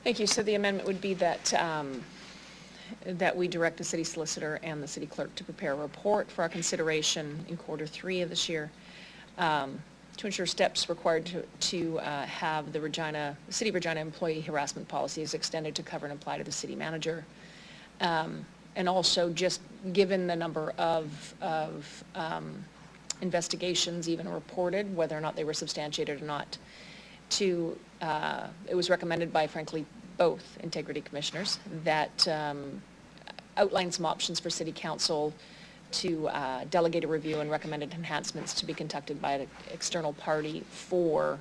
Thank you. So the amendment would be that that we direct the city solicitor and the city clerk to prepare a report for our consideration in Q3 of this year to ensure steps required to have the City of Regina employee harassment policies extended to cover and apply to the city manager. And also, just given the number of investigations even reported, whether or not they were substantiated or not, it was recommended by, frankly, both integrity commissioners that outline some options for city council to delegate a review and recommended enhancements to be conducted by an external party for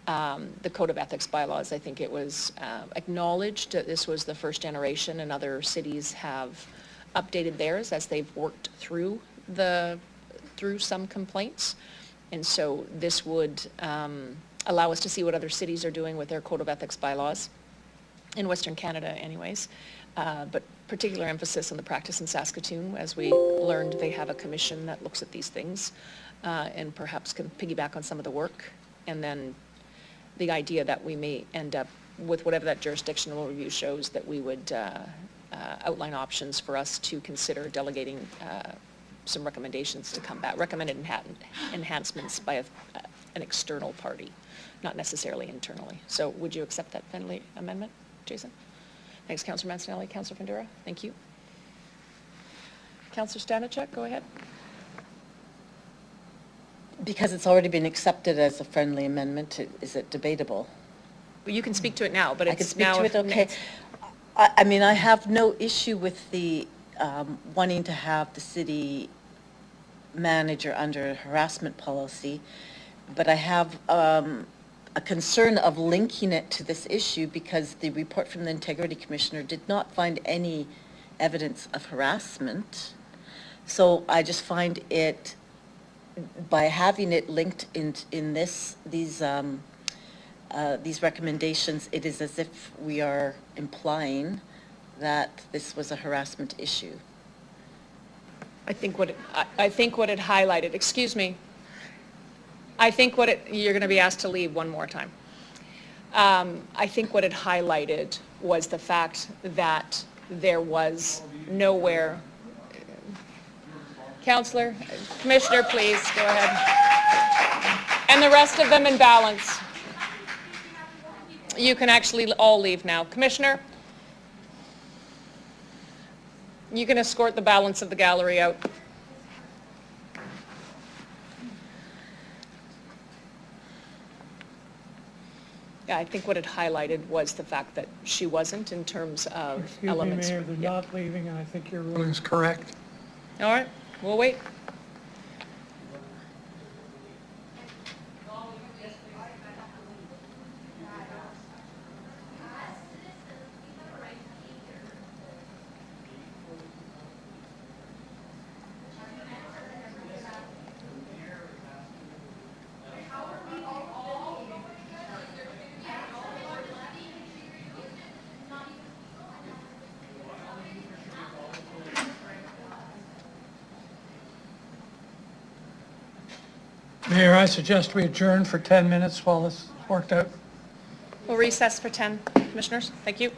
the Code of Ethics bylaws. I think it was acknowledged that this was the first generation, and other cities have updated theirs as they've worked through some complaints. And so this would allow us to see what other cities are doing with their Code of Ethics bylaws, in Western Canada anyways, but particular emphasis on the practice in Saskatoon. As we learned, they have a commission that looks at these things and perhaps can piggyback on some of the work. And then the idea that we may end up with whatever that jurisdictional review shows, that we would outline options for us to consider delegating some recommendations to come back, recommended enhancements by an external party, not necessarily internally. So would you accept that friendly amendment, Jason? Thanks, Councillor Mancinelli. Councillor Fundura, thank you. Councillor Stanachuk, go ahead. Because it's already been accepted as a friendly amendment, is it debatable? Well, you can speak to it now, but it's now... I can speak to it, okay. I mean, I have no issue with the wanting to have the city manager under harassment policy, but I have a concern of linking it to this issue because the report from the Integrity Commissioner did not find any evidence of harassment. So I just find it, by having it linked in these recommendations, it is as if we are implying that this was a harassment issue. I think what it highlighted, excuse me, I think you're going to be asked to leave one more time. I think what it highlighted was the fact that there was nowhere. Councillor, Commissioner, please go ahead. And the rest of them in balance. You can actually all leave now. Commissioner, you can escort the balance of the gallery out. Yeah, I think what it highlighted was the fact that she wasn't, in terms of elements. Excuse me, Mayor, they're not leaving, and I think your ruling is correct. All right, we'll wait. Mayor, I suggest we adjourn for 10 minutes while this is worked out. We'll recess for 10, Commissioners. Thank you.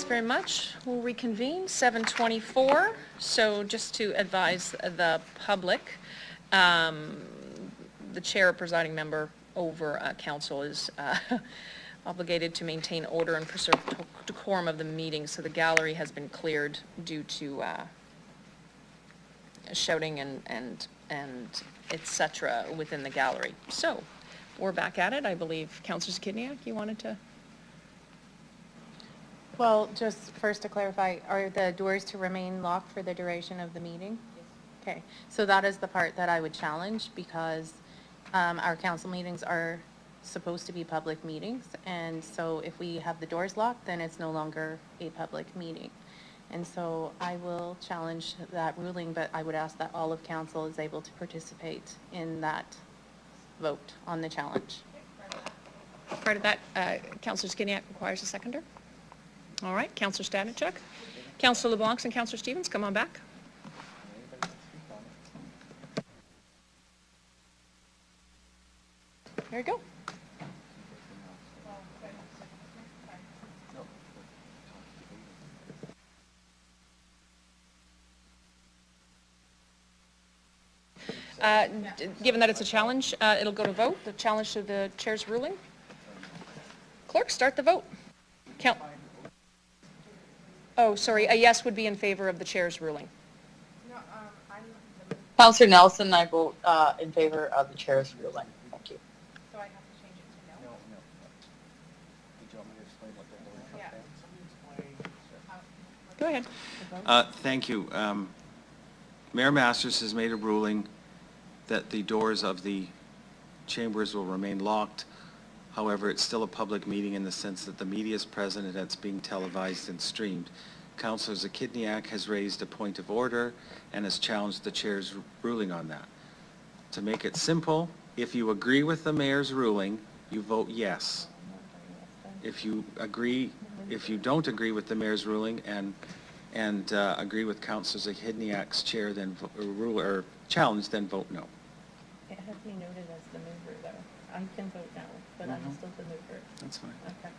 very much. We'll reconvene, 7:24. So just to advise the public, the chair or presiding member over council is obligated to maintain order and preserve decorum of the meeting. So the gallery has been cleared due to shouting and et cetera within the gallery. So we're back at it. I believe Councillor Zakidniak, you wanted to? Well, just first to clarify, are the doors to remain locked for the duration of the meeting? Yes. Okay, so that is the part that I would challenge because our council meetings are supposed to be public meetings, and so if we have the doors locked, then it's no longer a public meeting. And so I will challenge that ruling, but I would ask that all of council is able to participate in that vote on the challenge. Part of that, Councillor Zakidniak requires a seconder. All right, Councillor Stanichuk, Councillor Leblanc and Councillor Stevens, come on back. There you go. Given that it's a challenge, it'll go to vote. The challenge to the chair's ruling. Clerk, start the vote. Count. Oh, sorry, a yes would be in favor of the chair's ruling. Councillor Nelson, I vote in favor of the chair's ruling. Thank you. So I have to change it to no? No. Did you want me to explain what the Go ahead. Thank you. Mayor Masters has made a ruling that the doors of the chambers will remain locked. However, it's still a public meeting in the sense that the media is present and it's being televised and streamed. Councillor Zakidniak has raised a point of order and has challenged the chair's ruling on that. To make it simple, if you agree with the mayor's ruling, you vote yes. If you don't agree with the mayor's ruling and agree with Councillor Zakidniak's chair, then challenge, then vote no. It has me noted as the mover, though. I can vote no, but I'm still the mover. That's fine. Okay.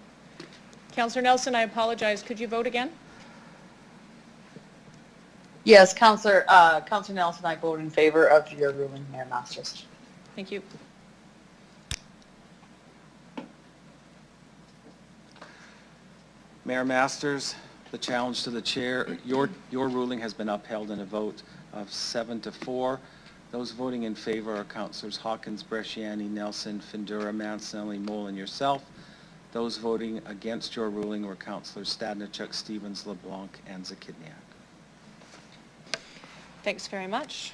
Councillor Nelson, I apologize. Could you vote again? Yes, Councillor Nelson, I vote in favor of your ruling, Mayor Masters. Thank you. Mayor Masters, the challenge to the chair, your ruling has been upheld in a vote of 7-4. Those voting in favor are Councillors Hawkins, Bresciani, Nelson, Findura, Mancinelli, Mole, and yourself. Those voting against your ruling were Councillors Stanichuk, Stevens, LeBlanc, and Zakidniak. Thanks very much.